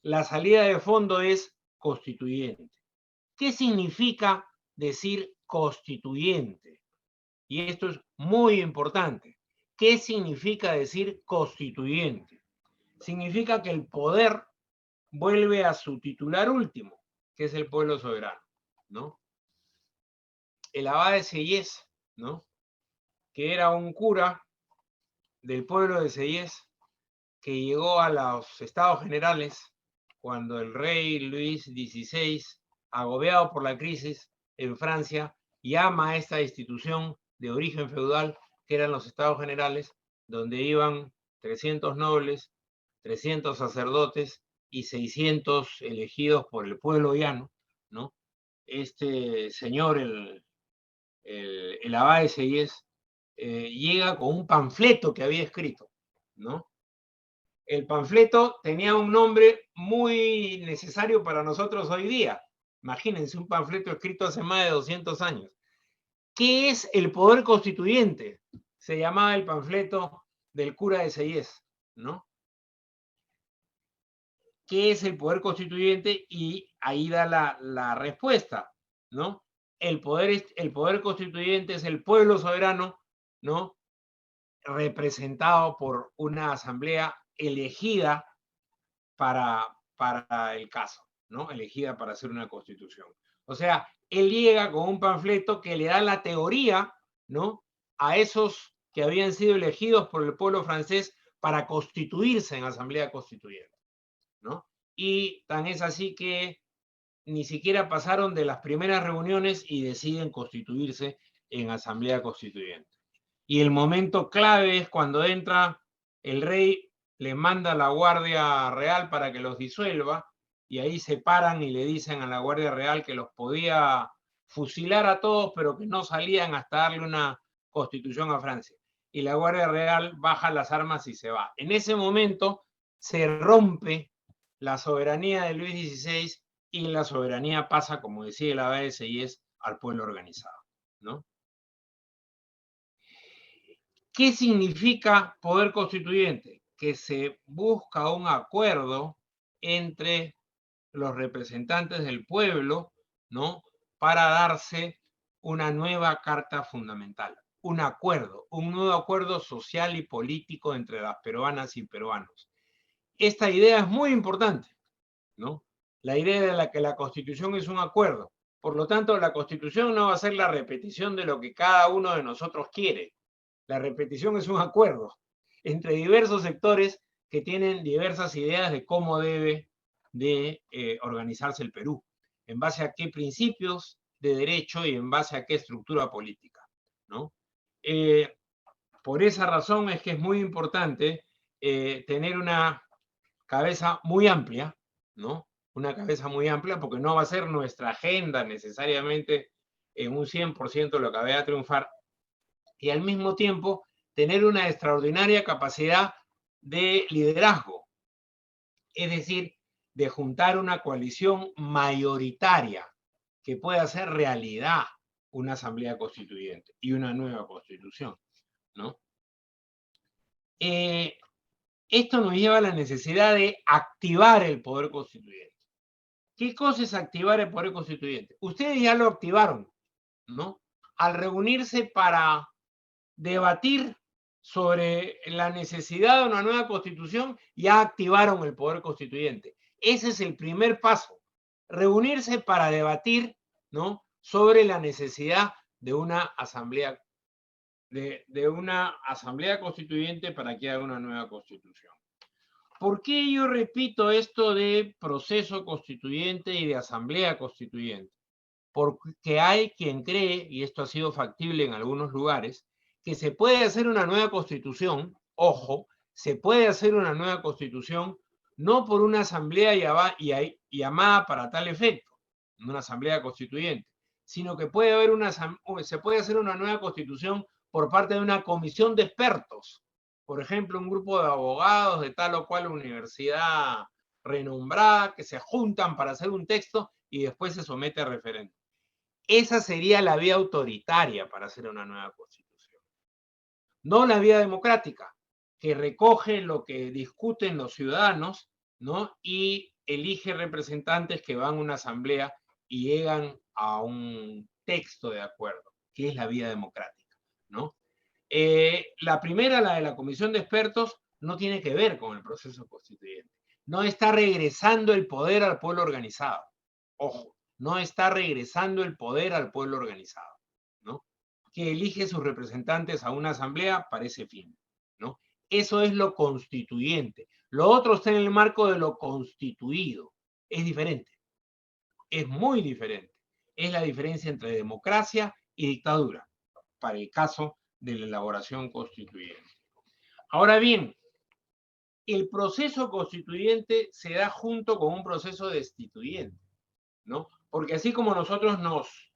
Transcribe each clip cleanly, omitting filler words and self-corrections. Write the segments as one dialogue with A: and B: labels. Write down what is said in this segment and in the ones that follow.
A: la salida de fondo es constituyente. ¿Qué significa decir constituyente? Y esto es muy importante. ¿Qué significa decir constituyente? Significa que el poder vuelve a su titular último, que es el pueblo soberano, ¿no? El abad de Sellés, ¿no? Que era un cura del pueblo de Sellés, que llegó a los Estados Generales cuando el rey Luis XVI, agobiado por la crisis en Francia, llama a esta institución de origen feudal, que eran los Estados Generales, donde iban 300 nobles, 300 sacerdotes y 600 elegidos por el pueblo llano, ¿no? Este señor, el abad de Sellés, llega con un panfleto que había escrito, ¿no? El panfleto tenía un nombre muy necesario para nosotros hoy día. Imagínense un panfleto escrito hace más de 200 años. ¿Qué es el poder constituyente? Se llamaba el panfleto del cura de Sellés, ¿no? ¿Qué es el poder constituyente? Y ahí da la respuesta, ¿no? El poder constituyente es el pueblo soberano, ¿no? Representado por una asamblea elegida para el caso, ¿no? Elegida para hacer una constitución. O sea, él llega con un panfleto que le da la teoría, ¿no? A esos que habían sido elegidos por el pueblo francés para constituirse en asamblea constituyente, ¿no? Y tan es así que ni siquiera pasaron de las primeras reuniones y deciden constituirse en asamblea constituyente. Y el momento clave es cuando entra el rey, le manda a la Guardia Real para que los disuelva, y ahí se paran y le dicen a la Guardia Real que los podía fusilar a todos, pero que no salían hasta darle una constitución a Francia. Y la Guardia Real baja las armas y se va. En ese momento se rompe la soberanía de Luis XVI y la soberanía pasa, como decía el abad de Sellés, al pueblo organizado, ¿no? ¿Qué significa poder constituyente? Que se busca un acuerdo entre los representantes del pueblo, ¿no? Para darse una nueva carta fundamental, un acuerdo, un nuevo acuerdo social y político entre las peruanas y peruanos. Esta idea es muy importante, ¿no? La idea de la que la Constitución es un acuerdo. Por lo tanto, la Constitución no va a ser la repetición de lo que cada uno de nosotros quiere. La repetición es un acuerdo entre diversos sectores que tienen diversas ideas de cómo debe de organizarse el Perú, en base a qué principios de derecho y en base a qué estructura política, ¿no? Por esa razón es que es muy importante tener una cabeza muy amplia, ¿no? Una cabeza muy amplia, porque no va a ser nuestra agenda necesariamente en un 100% lo que vaya a triunfar, y al mismo tiempo tener una extraordinaria capacidad de liderazgo, es decir, de juntar una coalición mayoritaria que pueda hacer realidad una asamblea constituyente y una nueva constitución, ¿no? Esto nos lleva a la necesidad de activar el poder constituyente. ¿Qué cosa es activar el poder constituyente? Ustedes ya lo activaron, ¿no? Al reunirse para debatir sobre la necesidad de una nueva constitución, ya activaron el poder constituyente. Ese es el primer paso, reunirse para debatir, ¿no? Sobre la necesidad de una asamblea, de una asamblea constituyente para que haga una nueva constitución. ¿Por qué yo repito esto de proceso constituyente y de asamblea constituyente? Porque hay quien cree, y esto ha sido factible en algunos lugares, que se puede hacer una nueva constitución, ojo, se puede hacer una nueva constitución no por una asamblea llamada para tal efecto, una asamblea constituyente, sino que se puede hacer una nueva constitución por parte de una comisión de expertos, por ejemplo, un grupo de abogados de tal o cual universidad renombrada que se juntan para hacer un texto y después se somete a referéndum. Esa sería la vía autoritaria para hacer una nueva constitución. No la vía democrática, que recoge lo que discuten los ciudadanos, ¿no? Y elige representantes que van a una asamblea y llegan a un texto de acuerdo, que es la vía democrática, ¿no? La primera, la de la comisión de expertos, no tiene que ver con el proceso constituyente. No está regresando el poder al pueblo organizado. Ojo, no está regresando el poder al pueblo organizado, ¿no? Que elige sus representantes a una asamblea parece fin, ¿no? Eso es lo constituyente. Lo otro está en el marco de lo constituido. Es diferente. Es muy diferente. Es la diferencia entre democracia y dictadura, para el caso de la elaboración constituyente. Ahora bien, el proceso constituyente se da junto con un proceso destituyente, ¿no? Porque así como nosotros nos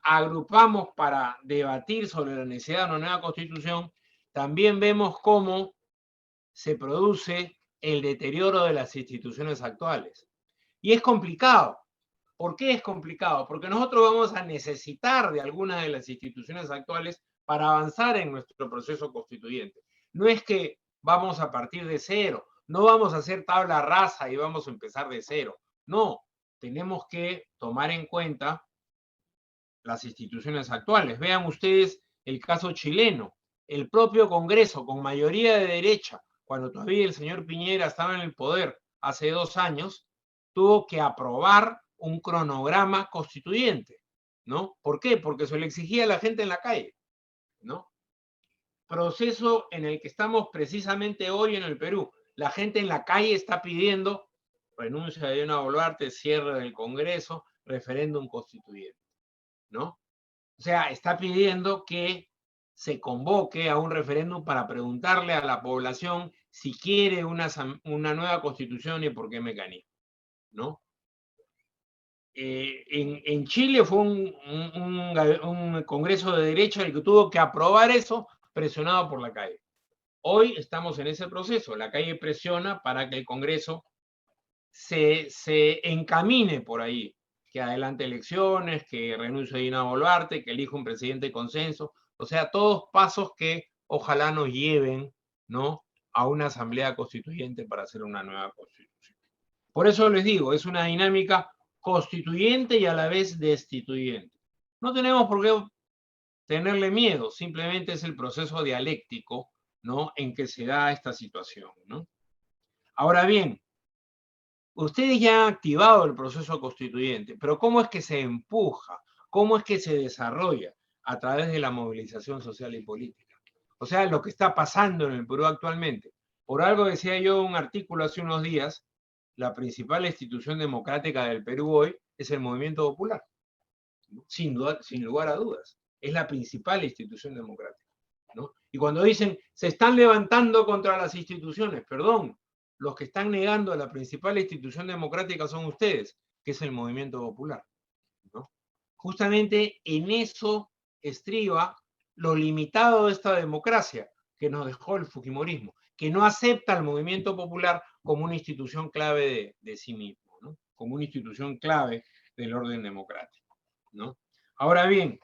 A: agrupamos para debatir sobre la necesidad de una nueva constitución, también vemos cómo se produce el deterioro de las instituciones actuales. Y es complicado. ¿Por qué es complicado? Porque nosotros vamos a necesitar de algunas de las instituciones actuales para avanzar en nuestro proceso constituyente. No es que vamos a partir de cero, no vamos a hacer tabla rasa y vamos a empezar de cero. No, tenemos que tomar en cuenta las instituciones actuales. Vean ustedes el caso chileno. El propio Congreso, con mayoría de derecha, cuando todavía el señor Piñera estaba en el poder hace 2 años, tuvo que aprobar un cronograma constituyente, ¿no? ¿Por qué? Porque se le exigía a la gente en la calle, ¿no? Proceso en el que estamos precisamente hoy en el Perú. La gente en la calle está pidiendo renuncia de Dina Boluarte, cierre del Congreso, referéndum constituyente, ¿no? O sea, está pidiendo que se convoque a un referéndum para preguntarle a la población si quiere una nueva constitución y por qué mecanismo, ¿no? En Chile fue un congreso de derecha el que tuvo que aprobar eso presionado por la calle. Hoy estamos en ese proceso. La calle presiona para que el Congreso se encamine por ahí, que adelante elecciones, que renuncie a Dina Boluarte, que elija un presidente de consenso. O sea, todos pasos que ojalá nos lleven, ¿no?, a una asamblea constituyente para hacer una nueva constitución. Por eso les digo, es una dinámica constituyente y a la vez destituyente. No tenemos por qué tenerle miedo, simplemente es el proceso dialéctico, ¿no?, en que se da esta situación, ¿no? Ahora bien, ustedes ya han activado el proceso constituyente, pero ¿cómo es que se empuja? ¿Cómo es que se desarrolla? A través de la movilización social y política. O sea, lo que está pasando en el Perú actualmente. Por algo decía yo en un artículo hace unos días, la principal institución democrática del Perú hoy es el movimiento popular. Sin lugar a dudas. Es la principal institución democrática, ¿no? Y cuando dicen, se están levantando contra las instituciones, perdón, los que están negando la principal institución democrática son ustedes, que es el movimiento popular, ¿no? Justamente en eso estriba lo limitado de esta democracia que nos dejó el fujimorismo, que no acepta al movimiento popular como una institución clave de sí mismo, ¿no?, como una institución clave del orden democrático, ¿no? Ahora bien,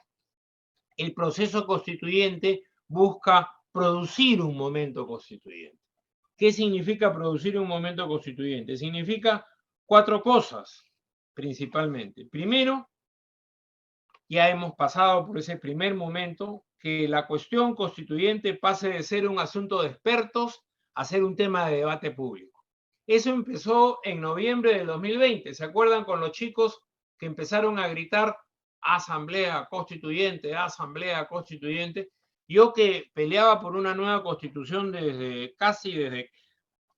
A: el proceso constituyente busca producir un momento constituyente. ¿Qué significa producir un momento constituyente? Significa 4 cosas, principalmente. Primero, ya hemos pasado por ese primer momento, que la cuestión constituyente pase de ser un asunto de expertos a ser un tema de debate público. Eso empezó en noviembre del 2020. ¿Se acuerdan con los chicos que empezaron a gritar asamblea constituyente, asamblea constituyente? Yo que peleaba por una nueva constitución desde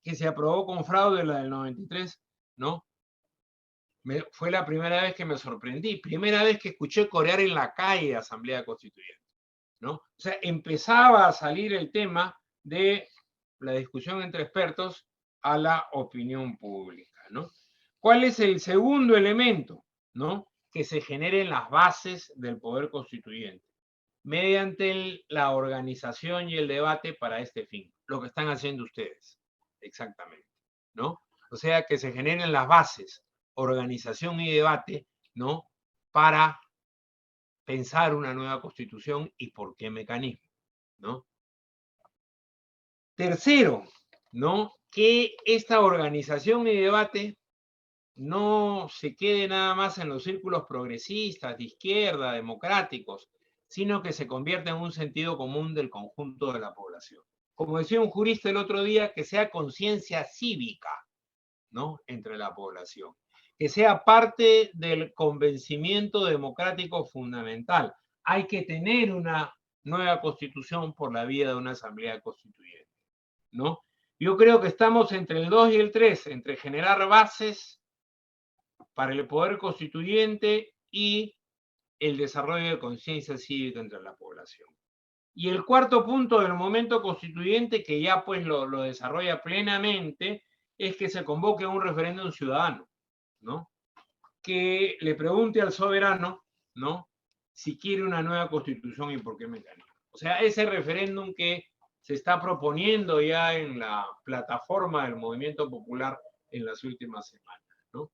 A: que se aprobó con fraude la del 93, ¿no? Fue la primera vez que me sorprendí, primera vez que escuché corear en la calle Asamblea Constituyente, ¿no? O sea, empezaba a salir el tema de la discusión entre expertos a la opinión pública, ¿no? ¿Cuál es el segundo elemento, ¿no?, que se generen las bases del poder constituyente? Mediante la organización y el debate para este fin, lo que están haciendo ustedes, exactamente, ¿no? O sea, que se generen las bases, organización y debate, ¿no?, para pensar una nueva constitución y por qué mecanismo, ¿no? Tercero, ¿no?, que esta organización y debate no se quede nada más en los círculos progresistas, de izquierda, democráticos, sino que se convierta en un sentido común del conjunto de la población. Como decía un jurista el otro día, que sea conciencia cívica, ¿no?, entre la población, que sea parte del convencimiento democrático fundamental. Hay que tener una nueva constitución por la vía de una asamblea constituyente, ¿no? Yo creo que estamos entre el 2 y el 3, entre generar bases para el poder constituyente y el desarrollo de conciencia cívica entre la población. Y el cuarto punto del momento constituyente, que ya pues lo desarrolla plenamente, es que se convoque un referéndum ciudadano, ¿no?, que le pregunte al soberano, ¿no?, si quiere una nueva constitución y por qué mecanismo. O sea, ese referéndum que se está proponiendo ya en la plataforma del movimiento popular en las últimas semanas, ¿no?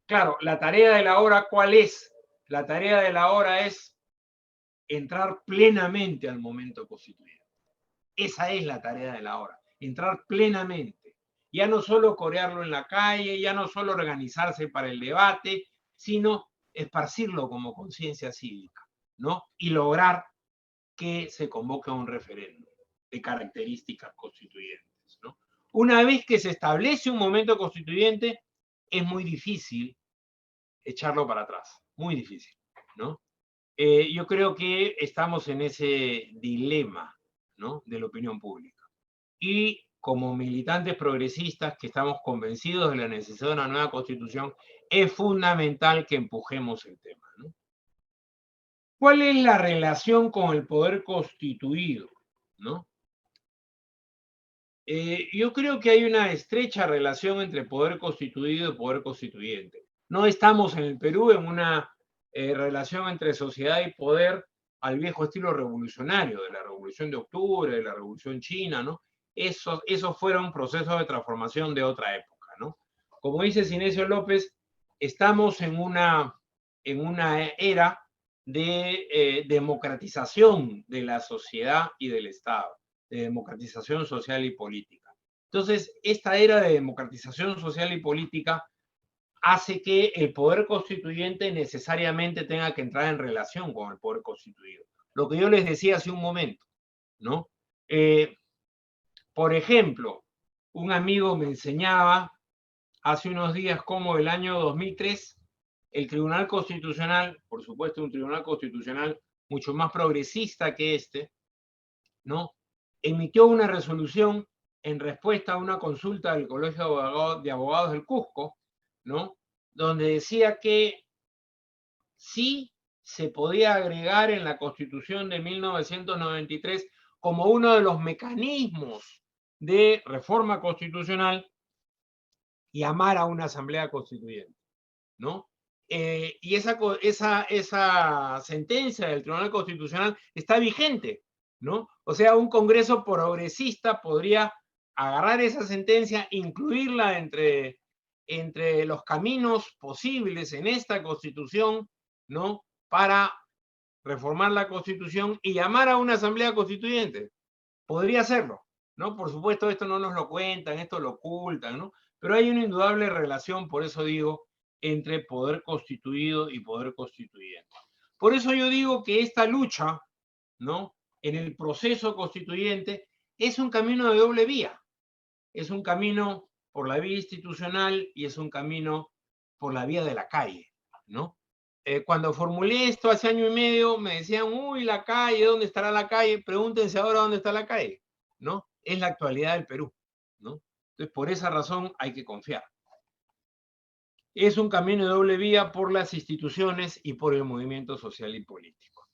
A: Claro, la tarea de la hora, ¿cuál es? La tarea de la hora es entrar plenamente al momento constituyente. Esa es la tarea de la hora, entrar plenamente. Ya no solo corearlo en la calle, ya no solo organizarse para el debate, sino esparcirlo como conciencia cívica, ¿no? Y lograr que se convoque un referéndum de características constituyentes, ¿no? Una vez que se establece un momento constituyente, es muy difícil echarlo para atrás, muy difícil, ¿no? Yo creo que estamos en ese dilema, ¿no?, de la opinión pública. Y como militantes progresistas que estamos convencidos de la necesidad de una nueva constitución, es fundamental que empujemos el tema, ¿no? ¿Cuál es la relación con el poder constituido, ¿no? Yo creo que hay una estrecha relación entre poder constituido y poder constituyente. No estamos en el Perú en una relación entre sociedad y poder al viejo estilo revolucionario, de la Revolución de Octubre, de la Revolución China, ¿no? Esos fueron procesos de transformación de otra época, ¿no? Como dice Sinesio López, estamos en una era de democratización de la sociedad y del Estado, de democratización social y política. Entonces, esta era de democratización social y política hace que el poder constituyente necesariamente tenga que entrar en relación con el poder constituido. Lo que yo les decía hace un momento, ¿no? Por ejemplo, un amigo me enseñaba hace unos días cómo el año 2003 el Tribunal Constitucional, por supuesto un Tribunal Constitucional mucho más progresista que este, ¿no?, emitió una resolución en respuesta a una consulta del Colegio de Abogados del Cusco, ¿no?, donde decía que sí se podía agregar en la Constitución de 1993 como uno de los mecanismos de reforma constitucional llamar a una asamblea constituyente, ¿no? Y esa sentencia del Tribunal Constitucional está vigente, ¿no? O sea, un Congreso progresista podría agarrar esa sentencia, incluirla entre los caminos posibles en esta Constitución, ¿no?, para reformar la Constitución y llamar a una asamblea constituyente. Podría hacerlo, ¿no? Por supuesto, esto no nos lo cuentan, esto lo ocultan, ¿no? Pero hay una indudable relación, por eso digo, entre poder constituido y poder constituyente. Por eso yo digo que esta lucha, ¿no?, en el proceso constituyente es un camino de doble vía. Es un camino por la vía institucional y es un camino por la vía de la calle, ¿no? Cuando formulé esto hace año y medio, me decían, uy, la calle, ¿dónde estará la calle? Pregúntense ahora dónde está la calle, ¿no? Es la actualidad del Perú, ¿no? Entonces, por esa razón hay que confiar. Es un camino de doble vía por las instituciones y por el movimiento social y político.